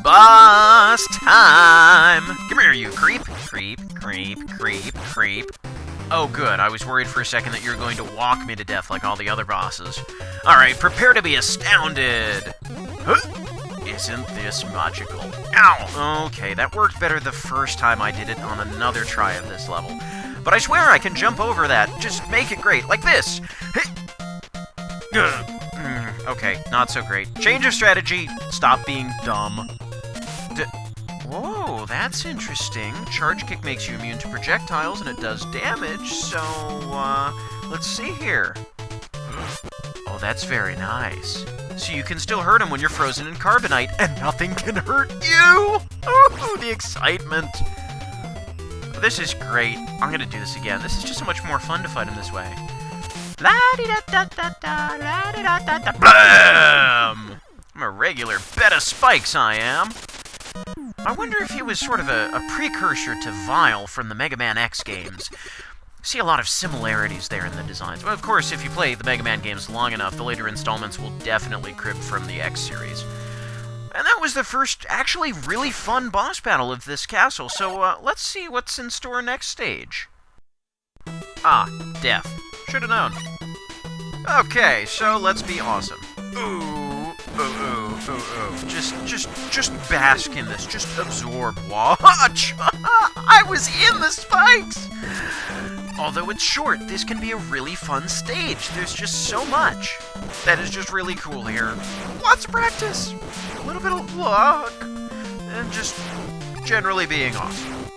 Boss time! Come here, you creep. Creep, creep, creep, creep. Oh, good. I was worried for a second that you were going to walk me to death like all the other bosses. Alright, prepare to be astounded! Huh? Isn't this magical? Ow! Okay, that worked better the first time I did it on another try of this level. But I swear I can jump over that. Just make it great, like this! Okay, not so great. Change of strategy. Stop being dumb. Whoa, that's interesting. Charge kick makes you immune to projectiles, and it does damage, so, let's see here. Oh, that's very nice. So you can still hurt him when you're frozen in carbonite, and nothing can hurt you! Ooh, the excitement. This is great. I'm gonna do this again. This is just so much more fun to fight him this way. La-di-da-da-da-da, la-di-da-da-da, blam! I'm a regular bed of spikes, I am. I wonder if he was sort of a precursor to Vile from the Mega Man X games. See a lot of similarities there in the designs. Well, of course, if you play the Mega Man games long enough, the later installments will definitely crib from the X series. And that was the first actually really fun boss battle of this castle, so let's see what's in store next stage. Ah, death. Should've known. Okay, so let's be awesome. Ooh, ooh, ooh, ooh, ooh. Just bask in this. Just absorb. Watch! I was in the spikes! Although it's short, this can be a really fun stage. There's just so much that is just really cool here. Lots of practice, a little bit of luck, and just generally being awesome.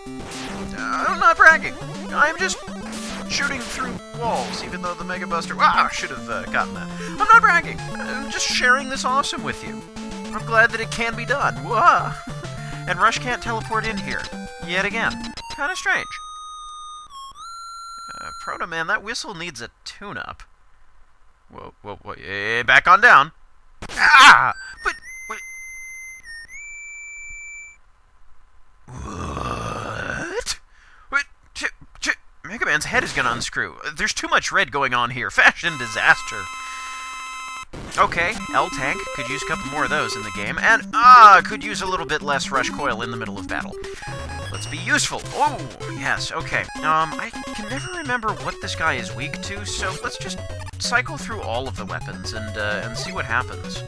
I'm not bragging. I'm just shooting through walls, even though the Mega Buster... I should have gotten that. I'm not bragging. I'm just sharing this awesome with you. I'm glad that it can be done. Whoa. And Rush can't teleport in here. Yet again. Kind of strange. Proto Man, that whistle needs a tune-up. Whoa, whoa, whoa. Back on down. Ah! But... wait. What? What? Mega Man's head is gonna unscrew. There's too much red going on here. Fashion disaster. Okay, L-Tank. Could use a couple more of those in the game. And, could use a little bit less Rush Coil in the middle of battle. Let's be useful. Oh, yes, okay. I can never remember what this guy is weak to, so let's just cycle through all of the weapons and see what happens.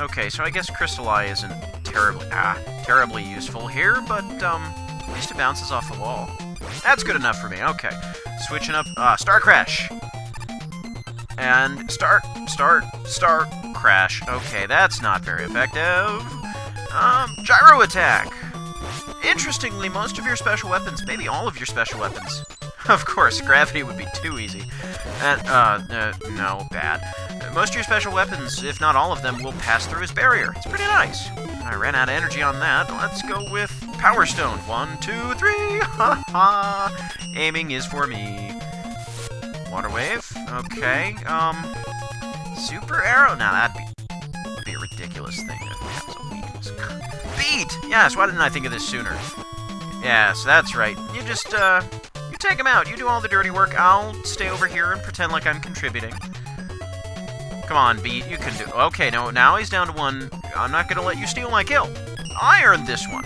Okay, so I guess Crystal Eye isn't terribly useful here, but, at least it bounces off the wall. That's good enough for me, okay. Switching up, Star Crash. And start, crash. Okay, that's not very effective. Gyro attack. Interestingly, most of your special weapons, maybe all of your special weapons. Of course, gravity would be too easy. And, no, bad. Most of your special weapons, if not all of them, will pass through his barrier. It's pretty nice. I ran out of energy on that. Let's go with Power Stone. 1, 2, 3. Ha ha. Aiming is for me. Water Wave. Okay. Super Arrow. Now that'd be a ridiculous thing if it has a weakness. Beat! Yes, why didn't I think of this sooner? Yes, that's right. You just, you take him out. You do all the dirty work. I'll stay over here and pretend like I'm contributing. Come on, Beat. You can do... Okay, no, now he's down to 1. I'm not gonna let you steal my kill. I earned this one.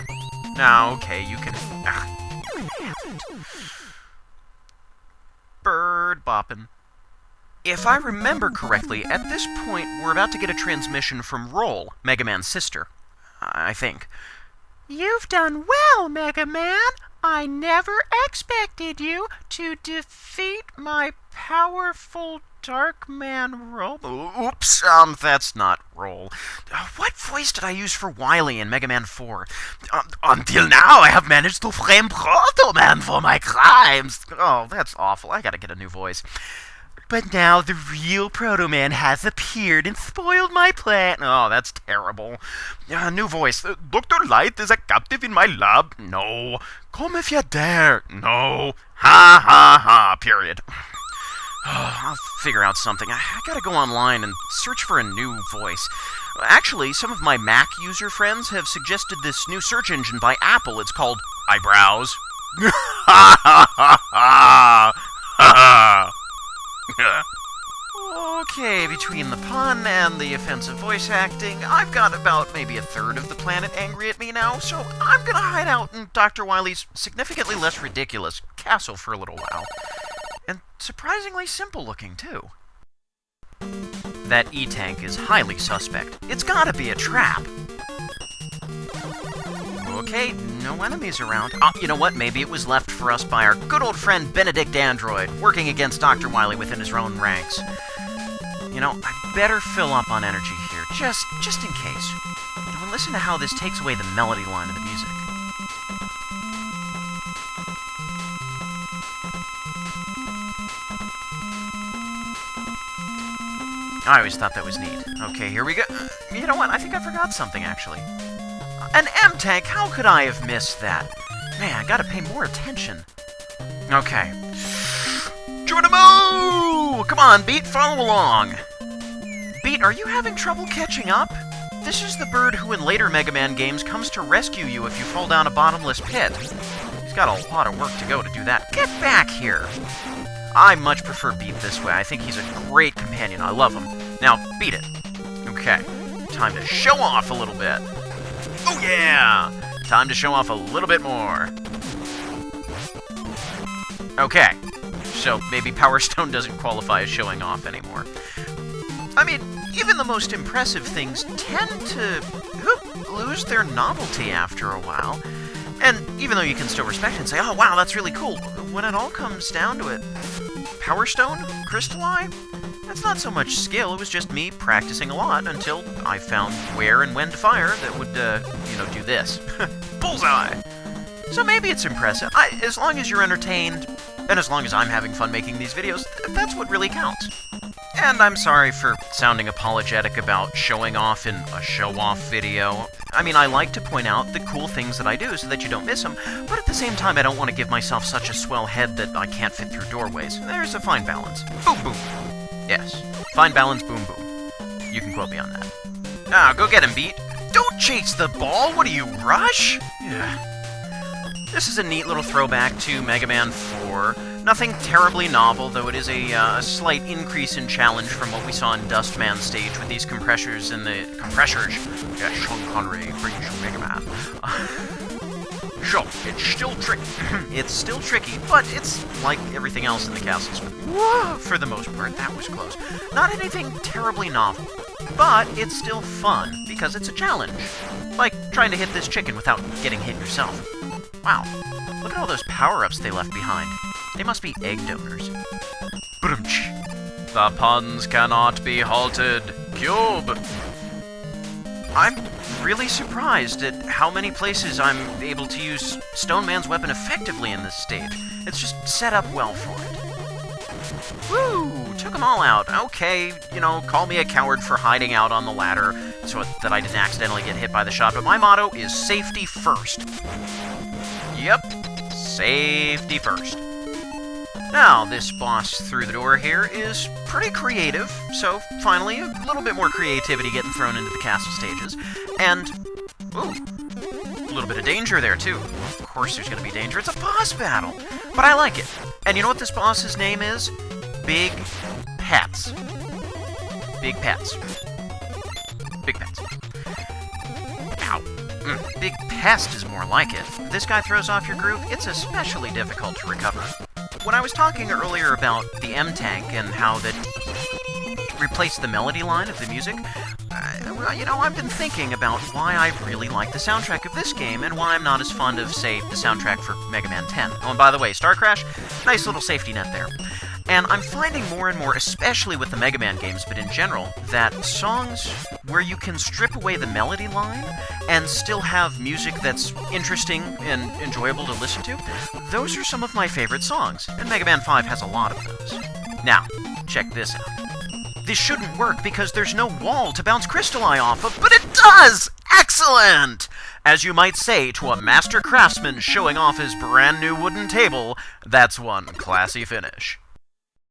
Now, okay, you can... Bird boppin'. If I remember correctly, at this point, we're about to get a transmission from Roll, Mega Man's sister. I think. You've done well, Mega Man. I never expected you to defeat my powerful Dark Man Roll. Oops, that's not Roll. What voice did I use for Wily in Mega Man 4? Until now, I have managed to frame Proto Man for my crimes. Oh, that's awful. I gotta get a new voice. But now the real Proto Man has appeared and spoiled my plan. Oh, that's terrible. New voice. Dr. Light is a captive in my lab. No. Come if you dare. No. Ha ha ha. Period. I'll figure out something. I gotta go online and search for a new voice. Actually, some of my Mac user friends have suggested this new search engine by Apple. It's called Eyebrows. Ha ha ha ha. Ha ha. Okay, between the pun and the offensive voice acting, I've got about maybe a third of the planet angry at me now, so I'm gonna hide out in Dr. Wily's significantly less ridiculous castle for a little while. And surprisingly simple looking, too. That E-tank is highly suspect. It's gotta be a trap. Okay, no enemies around. You know what? Maybe it was left for us by our good old friend Benedict Android, working against Dr. Wily within his own ranks. You know, I better fill up on energy here, just in case. And listen to how this takes away the melody line of the music. I always thought that was neat. Okay, here we go. You know what? I think I forgot something, actually. An M-tank? How could I have missed that? Man, I gotta pay more attention. Okay. Geronimo! Come on, Beat, follow along. Beat, are you having trouble catching up? This is the bird who in later Mega Man games comes to rescue you if you fall down a bottomless pit. He's got a lot of work to go to do that. Get back here! I much prefer Beat this way. I think he's a great companion. I love him. Now, beat it. Okay. Time to show off a little bit. Oh yeah! Time to show off a little bit more. Okay. So, maybe Power Stone doesn't qualify as showing off anymore. I mean, even the most impressive things tend to lose their novelty after a while. And even though you can still respect it and say, oh wow, that's really cool, when it all comes down to it, Power Stone? Crystalline? That's not so much skill, it was just me practicing a lot until I found where and when to fire that would, do this. Bullseye! So maybe it's impressive. As long as you're entertained, and as long as I'm having fun making these videos, that's what really counts. And I'm sorry for sounding apologetic about showing off in a show-off video. I mean, I like to point out the cool things that I do so that you don't miss them, but at the same time I don't want to give myself such a swell head that I can't fit through doorways. There's a fine balance. Boom, boom. Yes. Fine balance, boom, boom. You can quote me on that. Now, go get him, Beat. Don't chase the ball! What do you, rush? Yeah. This is a neat little throwback to Mega Man 4. Nothing terribly novel, though it is a slight increase in challenge from what we saw in Dust Man's stage with these compressors and the... Compressors? Yeah, Sean Connery brings you Mega Man. Sure, it's still tricky. It's still tricky, but it's like everything else in the castles. Whoa, for the most part, that was close. Not anything terribly novel, but it's still fun, because it's a challenge. Like trying to hit this chicken without getting hit yourself. Wow, look at all those power-ups they left behind. They must be egg donors. Brunch. The puns cannot be halted. Cube. I'm really surprised at how many places I'm able to use Stone Man's weapon effectively in this stage. It's just set up well for it. Woo! Took them all out. Okay, call me a coward for hiding out on the ladder so that I didn't accidentally get hit by the shot, but my motto is safety first. Yep, safety first. Now, this boss through the door here is pretty creative, so finally a little bit more creativity getting thrown into the castle stages. And, ooh, a little bit of danger there, too. Of course there's going to be danger. It's a boss battle, but I like it. And you know what this boss's name is? Big Pets. Big Pets. Big Pets. Ow. Big Pest is more like it. If this guy throws off your groove, it's especially difficult to recover. When I was talking earlier about the M-Tank and how that replaced the melody line of the music, I've been thinking about why I really like the soundtrack of this game and why I'm not as fond of, say, the soundtrack for Mega Man 10. Oh, and by the way, Star Crash, nice little safety net there. And I'm finding more and more, especially with the Mega Man games, but in general, that songs where you can strip away the melody line and still have music that's interesting and enjoyable to listen to, those are some of my favorite songs, and Mega Man 5 has a lot of those. Now, check this out. This shouldn't work because there's no wall to bounce Crystalline off of, but it does! Excellent! As you might say to a master craftsman showing off his brand new wooden table, that's one classy finish.